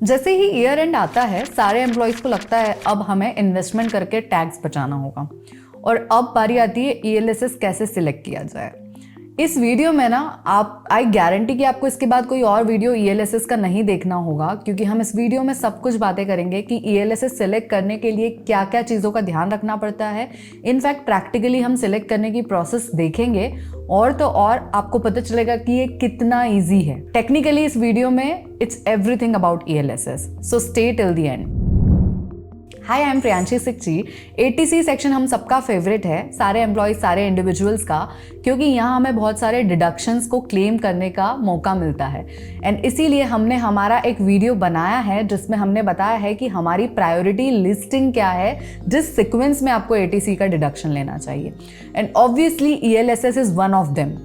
जैसे ही year and आता है सारे एम्प्लॉयज़ को लगता है अब हमें इन्वेस्टमेंट करके टैक्स बचाना होगा और अब बारी आती है ईएलएसएस कैसे सिलेक्ट किया जाए। इस वीडियो में ना आई गारंटी कि आपको इसके बाद कोई और वीडियो ईएलएसएस का नहीं देखना होगा, क्योंकि हम इस वीडियो में सब कुछ बातें करेंगे कि ईएलएसएस सिलेक्ट करने के लिए क्या क्या चीज़ों का ध्यान रखना पड़ता है। इनफैक्ट प्रैक्टिकली हम सिलेक्ट करने की प्रोसेस देखेंगे और तो और आपको पता चलेगा कि ये कितना ईजी है। टेक्निकली इस वीडियो में it's everything about ELSS, so stay till the end. Hi, I am Priyanshi सिक जी। एटीसी सेक्शन हम सबका फेवरेट है, सारे एम्प्लॉयज सारे इंडिविजुअल्स का, क्योंकि यहाँ हमें बहुत सारे डिडक्शंस को क्लेम करने का मौका मिलता है। एंड इसीलिए हमने हमारा एक वीडियो बनाया है जिसमें हमने बताया है कि हमारी प्रायोरिटी लिस्टिंग क्या है, जिस सीक्वेंस में आपको एटीसी का डिडक्शन लेना चाहिए। And obviously ELSS is one of them,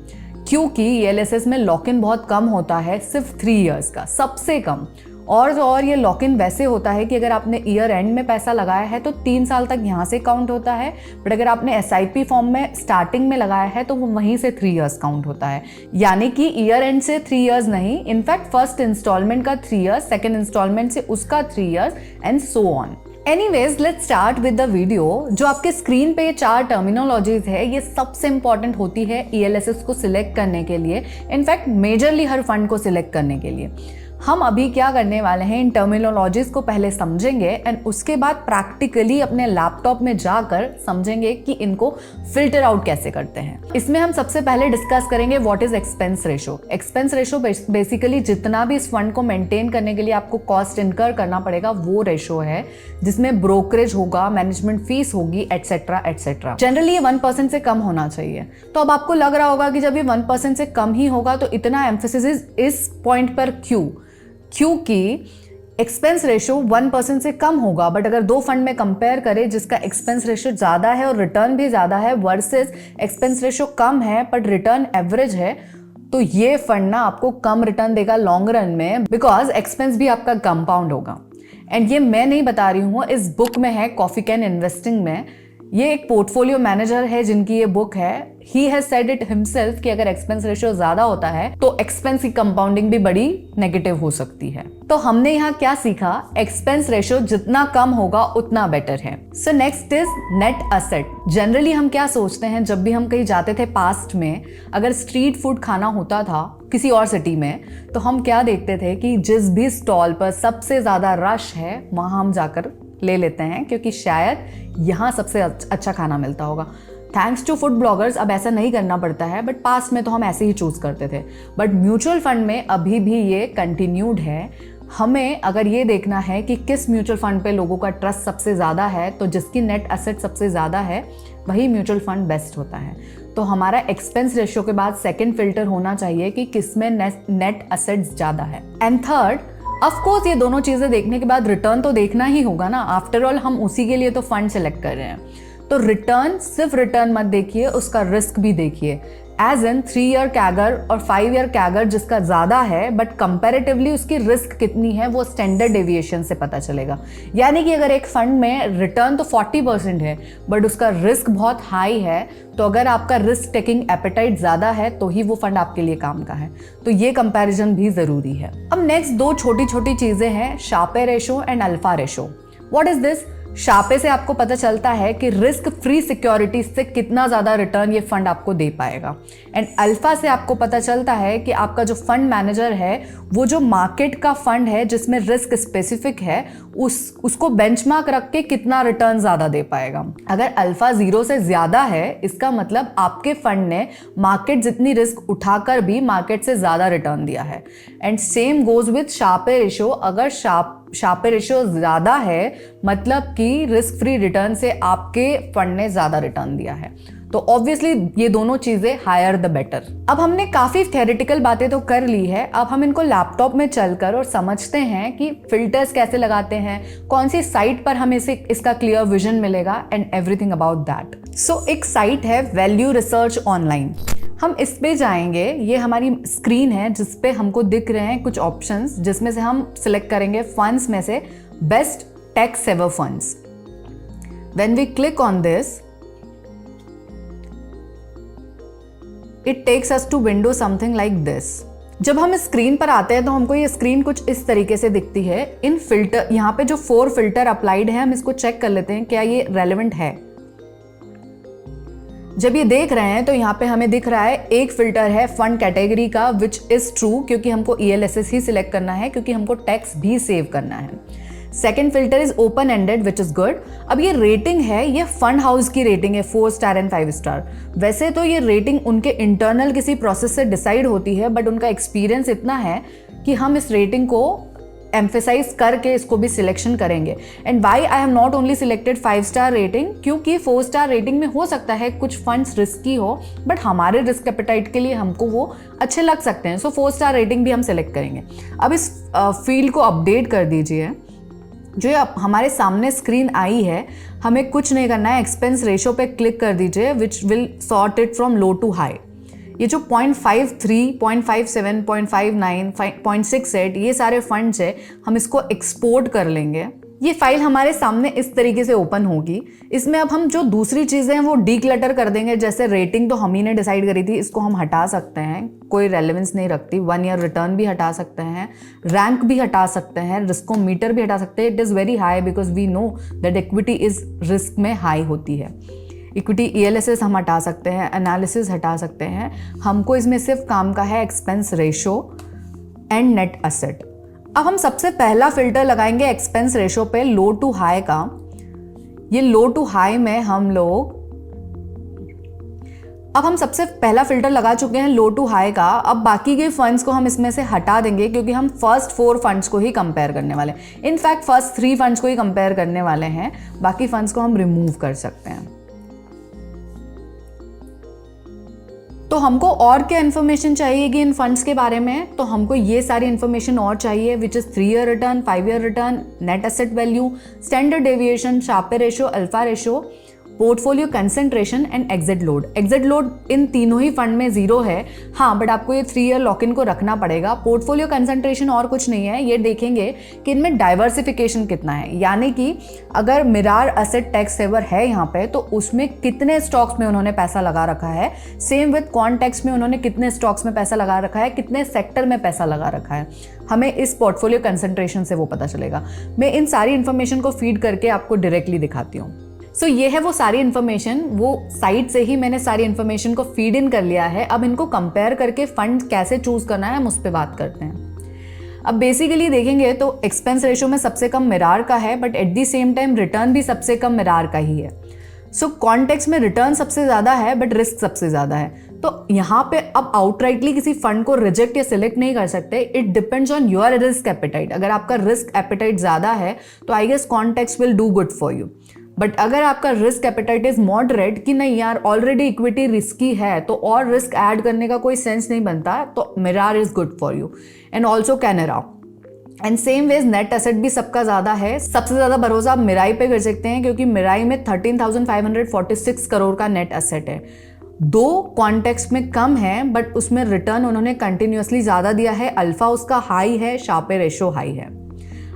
क्योंकि ईएलएसएस में लॉक इन बहुत कम होता है, सिर्फ 3 इयर्स का, सबसे कम। और ये लॉक इन वैसे होता है कि अगर आपने ईयर एंड में पैसा लगाया है तो 3 साल तक यहाँ से काउंट होता है, बट अगर आपने एसआईपी फॉर्म में स्टार्टिंग में लगाया है तो वो वहीं से 3 इयर्स काउंट होता है। यानी कि ईयर एंड से 3 इयर्स नहीं, इनफैक्ट फर्स्ट इंस्टॉलमेंट का 3 इयर्स, सेकेंड इंस्टॉलमेंट से उसका 3 years and so on. Anyways, let's start with the video. जो आपके स्क्रीन पे 4 टर्मिनोलॉजीज है, ये सबसे इंपॉर्टेंट होती है ईएलएसएस को सिलेक्ट करने के लिए, इनफैक्ट मेजरली हर फंड को सिलेक्ट करने के लिए। हम अभी क्या करने वाले हैं, इन टर्मिनोलॉजीज को पहले समझेंगे एंड उसके बाद प्रैक्टिकली अपने लैपटॉप में जाकर समझेंगे कि इनको फिल्टर आउट कैसे करते हैं। इसमें हम सबसे पहले डिस्कस करेंगे what is expense ratio. Expense ratio basically जितना भी इस फंड को मेंटेन करने के लिए आपको कॉस्ट इनकर करना पड़ेगा वो रेशो है, जिसमें ब्रोकरेज होगा, मैनेजमेंट फीस होगी, एटसेट्रा एटसेट्रा। जनरली ये 1% से कम होना चाहिए। तो अब आपको लग रहा होगा कि जब ये 1% से कम ही होगा तो इतना एम्फेसिस इस पॉइंट पर क्यों? क्योंकि एक्सपेंस रेशो 1% से कम होगा, बट अगर 2 फंड में कंपेयर करें जिसका एक्सपेंस रेशो ज़्यादा है और रिटर्न भी ज़्यादा है वर्सेस एक्सपेंस रेशो कम है बट रिटर्न एवरेज है, तो ये फंड ना आपको कम रिटर्न देगा लॉन्ग रन में, बिकॉज एक्सपेंस भी आपका कंपाउंड होगा। एंड ये मैं नहीं बता रही हूँ, इस बुक में है, कॉफी कैन इन्वेस्टिंग में। ये एक पोर्टफोलियो मैनेजर है जिनकी ये बुक है। He has said it himself कि अगर एक्सपेंस रेशियो ज्यादा होता है तो एक्सपेंस की कंपाउंडिंग भी बड़ी नेगेटिव हो सकती है। तो हमने यहाँ क्या सीखा, एक्सपेंस रेशियो जितना कम होगा उतना बेटर है। So next is net asset. Generally हम क्या सोचते हैं, जब भी हम कहीं जाते थे पास्ट में, अगर स्ट्रीट फूड खाना होता था किसी और सिटी में, तो हम क्या देखते थे कि जिस भी स्टॉल पर सबसे ज्यादा रश है वहां हम जाकर ले लेते हैं, क्योंकि शायद यहाँ सबसे अच्छा खाना मिलता होगा। थैंक्स टू फूड ब्लॉगर्स अब ऐसा नहीं करना पड़ता है, बट पास्ट में तो हम ऐसे ही चूज करते थे। बट म्यूचुअल फंड में अभी भी ये कंटिन्यूड है। हमें अगर ये देखना है कि किस म्यूचुअल फंड पे लोगों का ट्रस्ट सबसे ज़्यादा है, तो जिसकी नेट असेट सबसे ज़्यादा है वही म्यूचुअल फंड बेस्ट होता है। तो हमारा एक्सपेंस रेशियो के बाद सेकेंड फिल्टर होना चाहिए कि किसमें नेट असेट्स ज़्यादा है। एंड थर्ड, ऑफ कोर्स ये दोनों चीजें देखने के बाद रिटर्न तो देखना ही होगा ना, आफ्टर ऑल हम उसी के लिए तो फंड सेलेक्ट कर रहे हैं। तो रिटर्न, सिर्फ रिटर्न मत देखिए, उसका रिस्क भी देखिए। एज इन 3 ईयर कैगर और 5 ईयर कैगर जिसका ज्यादा है बट कंपैरेटिवली उसकी रिस्क कितनी है वो स्टैंडर्ड डेविएशन से पता चलेगा। यानी कि अगर एक फंड में रिटर्न तो 40% है बट उसका रिस्क बहुत हाई है, तो अगर आपका रिस्क टेकिंग एपेटाइट ज्यादा है तो ही वो फंड आपके लिए काम का है। तो ये कंपैरिजन भी जरूरी है। अब नेक्स्ट 2 छोटी छोटी चीजें हैं, Sharpe ratio and alpha ratio. What is this? Sharpe से आपको पता चलता है कि रिस्क फ्री सिक्योरिटीज से कितना ज्यादा रिटर्न ये फंड आपको दे पाएगा। एंड अल्फा से आपको पता चलता है कि आपका जो फंड मैनेजर है वो जो मार्केट का फंड है जिसमें रिस्क स्पेसिफिक है उसको बेंचमार्क रख के कितना रिटर्न ज्यादा दे पाएगा। अगर अल्फा 0 से ज्यादा है, इसका मतलब आपके फंड ने मार्केट जितनी रिस्क उठाकर भी मार्केट से ज्यादा रिटर्न दिया है। And same goes with Sharpe ratio. अगर शार्पे रेशियो ज्यादा है, मतलब कि रिस्क फ्री रिटर्न से आपके फंड ने ज्यादा रिटर्न दिया है, तो ऑब्वियसली ये दोनों चीजें हायर द बेटर। अब हमने काफी थ्योरेटिकल बातें तो कर ली है, अब हम इनको लैपटॉप में चलकर और समझते हैं कि फिल्टर्स कैसे लगाते हैं, कौन सी साइट पर हमें इसका क्लियर विजन मिलेगा एंड एवरीथिंग अबाउट दैट। सो एक साइट है वैल्यू रिसर्च ऑनलाइन। हम इस पे जाएंगे, ये हमारी स्क्रीन है जिस पे हमको दिख रहे हैं कुछ ऑप्शंस, जिसमें से हम सिलेक्ट करेंगे फंड्स में से best tax saver funds. When we click on this, it takes us to window something like this. जब हम स्क्रीन पर आते हैं तो हमको ये स्क्रीन कुछ इस तरीके से दिखती है। इन फिल्टर, यहाँ पे जो 4 फिल्टर अप्लाइड है, हम इसको चेक कर लेते हैं क्या ये रेलेवेंट है। जब ये देख रहे हैं तो यहाँ पे हमें दिख रहा है एक फिल्टर है फंड कैटेगरी का, विच इज ट्रू, क्योंकि हमको ELSS ही सिलेक्ट करना है, क्योंकि हमको टैक्स भी सेव करना है। Second filter is open ended, which is good. अब ये रेटिंग है, ये फंड हाउस की रेटिंग है, 4 स्टार एंड 5 स्टार। वैसे तो ये रेटिंग उनके इंटरनल किसी प्रोसेस से डिसाइड होती है, बट उनका एक्सपीरियंस इतना है कि हम इस रेटिंग को एम्फेसाइज करके इसको भी सिलेक्शन करेंगे। And why I have not only selected 5 star rating, क्योंकि 4 स्टार रेटिंग में हो सकता है कुछ फंड्स रिस्की हो, बट हमारे रिस्क एपेटाइट के लिए हमको वो अच्छे लग सकते हैं। सो 4 स्टार रेटिंग भी हम सिलेक्ट करेंगे। अब इस फील्ड को अपडेट कर दीजिए। जो ये हमारे सामने स्क्रीन आई है, हमें कुछ नहीं करना है, एक्सपेंस रेशो पे क्लिक कर दीजिए, which will sort it from low to high. ये जो 0.53, 0.57, 0.59, 0.68 ये सारे फंड्स है, हम इसको एक्सपोर्ट कर लेंगे। ये फाइल हमारे सामने इस तरीके से ओपन होगी। इसमें अब हम जो दूसरी चीज़ें हैं वो डीक्लटर कर देंगे। जैसे रेटिंग तो हम ही ने डिसाइड करी थी, इसको हम हटा सकते हैं, कोई रेलेवेंस नहीं रखती। 1 ईयर रिटर्न भी हटा सकते हैं, रैंक भी हटा सकते हैं, रिस्कोमीटर भी हटा सकते हैं। It is very high because we know that equity is risk में हाई होती है। इक्विटी ELSS हम हटा सकते हैं, एनालिसिस हटा सकते हैं। हमको इसमें सिर्फ काम का है expense ratio and net asset. अब हम सबसे पहला फिल्टर लगाएंगे एक्सपेंस रेशो पे, लो टू हाई का। ये लो टू हाई में अब हम सबसे पहला फिल्टर लगा चुके हैं लो टू हाई का। अब बाकी के फंड्स को हम इसमें से हटा देंगे, क्योंकि हम फर्स्ट 4 फंड्स को ही कंपेयर करने वाले हैं। इनफैक्ट फर्स्ट 3 फंड्स को ही कंपेयर करने वाले हैं, बाकी फंड्स को हम रिमूव कर सकते हैं। तो हमको और क्या इन्फॉर्मेशन चाहिए कि इन फंड्स के बारे में, तो हमको ये सारी इन्फॉर्मेशन और चाहिए, which is 3 year return, 5 year return, net asset value, standard deviation, sharper ratio, alpha ratio, portfolio concentration and exit load. Exit load in तीनों ही फंड में 0 है, हाँ, बट आपको ये 3 ईयर लॉक इन को रखना पड़ेगा। पोर्टफोलियो कंसेंट्रेशन और कुछ नहीं है, ये देखेंगे कि इनमें डाइवर्सिफिकेशन कितना है, यानी कि अगर मिरार एसेट टैक्स सेवर है यहाँ पे तो उसमें कितने स्टॉक्स में उन्होंने पैसा लगा रखा है। सेम विद कॉन्टेक्स में उन्होंने कितने स्टॉक्स में पैसा लगा रखा है, कितने सेक्टर में पैसा लगा रखा है, हमें इस पोर्टफोलियो कंसेंट्रेशन से वो पता चलेगा। मैं इन सारी इन्फॉर्मेशन को फीड करके आपको डायरेक्टली दिखाती हूँ। सो ये है वो सारी इन्फॉर्मेशन, वो साइट से ही मैंने सारी इन्फॉर्मेशन को फीड इन कर लिया है। अब इनको कंपेयर करके फंड कैसे चूज करना है हम उस पर बात करते हैं। अब बेसिकली देखेंगे तो एक्सपेंस रेशो में सबसे कम मिरार का है, but at the same time return भी सबसे कम मिरार का ही है। सो कॉन्टेक्स्ट में रिटर्न सबसे ज़्यादा है, बट रिस्क सबसे ज़्यादा है। तो यहाँ पे अब आउटराइटली किसी फंड को रिजेक्ट या सिलेक्ट नहीं कर सकते। It depends on your risk appetite. अगर आपका रिस्क एपेटाइट ज़्यादा है तो I guess context will do good for you. But अगर आपका रिस्क एपेटाइट इज मॉडरेट कि नहीं यार ऑलरेडी इक्विटी रिस्की है तो और रिस्क ऐड करने का कोई सेंस नहीं बनता, तो Mirae is good for you and also Canara. And same ways net asset भी सबका ज़्यादा है। सबसे ज़्यादा भरोसा आप मिराई पे कर सकते हैं, क्योंकि मिराई में 13,546 करोड़ का नेट एसेट है। 2 कॉन्टेक्स्ट में कम है, बट उसमें रिटर्न उन्होंने कंटिन्यूसली ज़्यादा दिया है, अल्फा उसका हाई है, शार्पर रेशो हाई है।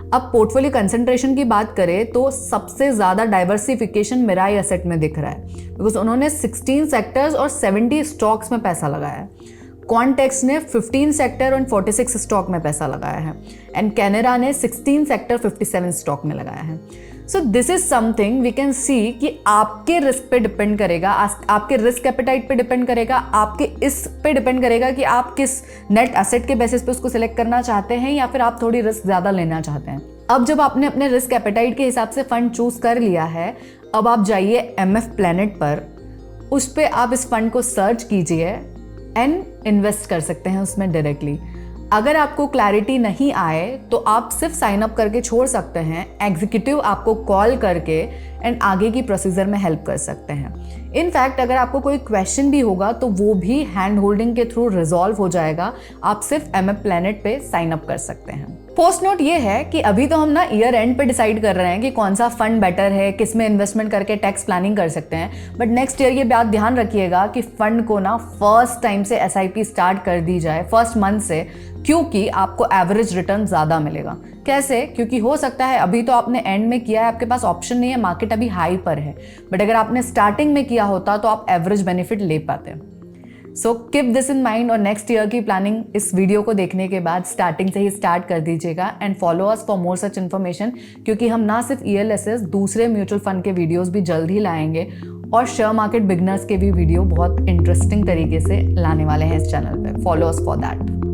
अब पोर्टफोलियो कंसेंट्रेशन की बात करें तो सबसे ज़्यादा डाइवर्सिफिकेशन मिराई एसेट में दिख रहा है, बिकॉज उन्होंने 16 सेक्टर्स और 70 स्टॉक्स में पैसा लगाया है। कॉन्टेक्स्ट ने 15 सेक्टर और 46 स्टॉक में पैसा लगाया है, एंड कैनरा ने 16 सेक्टर 57 स्टॉक में लगाया है। So this is something we can see कि आपके रिस्क पे डिपेंड करेगा, आपके रिस्क एपेटाइट पे डिपेंड करेगा, आपके इस पे डिपेंड करेगा कि आप किस नेट एसेट के बेसिस पे उसको सिलेक्ट करना चाहते हैं या फिर आप थोड़ी रिस्क ज़्यादा लेना चाहते हैं। अब जब आपने अपने रिस्क एपेटाइट के हिसाब से फंड चूज कर लिया है, अब आप जाइए MF प्लैनेट पर, उस पर आप इस फंड को सर्च कीजिए एंड इन्वेस्ट कर सकते हैं उसमें डायरेक्टली। अगर आपको क्लैरिटी नहीं आए तो आप सिर्फ साइन अप करके छोड़ सकते हैं, एग्जीक्यूटिव आपको कॉल करके एंड आगे की प्रोसीजर में हेल्प कर सकते हैं। इनफैक्ट अगर आपको कोई क्वेश्चन भी होगा तो वो भी हैंड होल्डिंग के थ्रू रिजॉल्व हो जाएगा। आप सिर्फ MF प्लैनेट पे साइन अप कर सकते हैं। पोस्ट नोट ये है कि अभी तो हम ना ईयर एंड पे डिसाइड कर रहे हैं कि कौन सा फंड बेटर है, किस में इन्वेस्टमेंट करके टैक्स प्लानिंग कर सकते हैं, बट नेक्स्ट ईयर ये बात ध्यान रखिएगा कि फंड को ना फर्स्ट टाइम से SIP स्टार्ट कर दी जाए, फर्स्ट मंथ से, क्योंकि आपको एवरेज रिटर्न ज़्यादा मिलेगा। कैसे? क्योंकि हो सकता है अभी तो आपने एंड में किया है, आपके पास ऑप्शन नहीं है, मार्केट अभी हाई पर है, बट अगर आपने स्टार्टिंग में किया होता तो आप एवरेज बेनिफिट ले पाते। So keep this in mind और नेक्स्ट ईयर की प्लानिंग इस वीडियो को देखने के बाद स्टार्टिंग से ही स्टार्ट कर दीजिएगा and follow us for more such information, क्योंकि हम ना सिर्फ ELSS दूसरे म्यूचुअल फंड के वीडियोस भी जल्द ही लाएंगे और शेयर मार्केट बिगनर्स के भी वीडियो बहुत इंटरेस्टिंग तरीके से लाने वाले हैं इस चैनल पे। Follow us for that.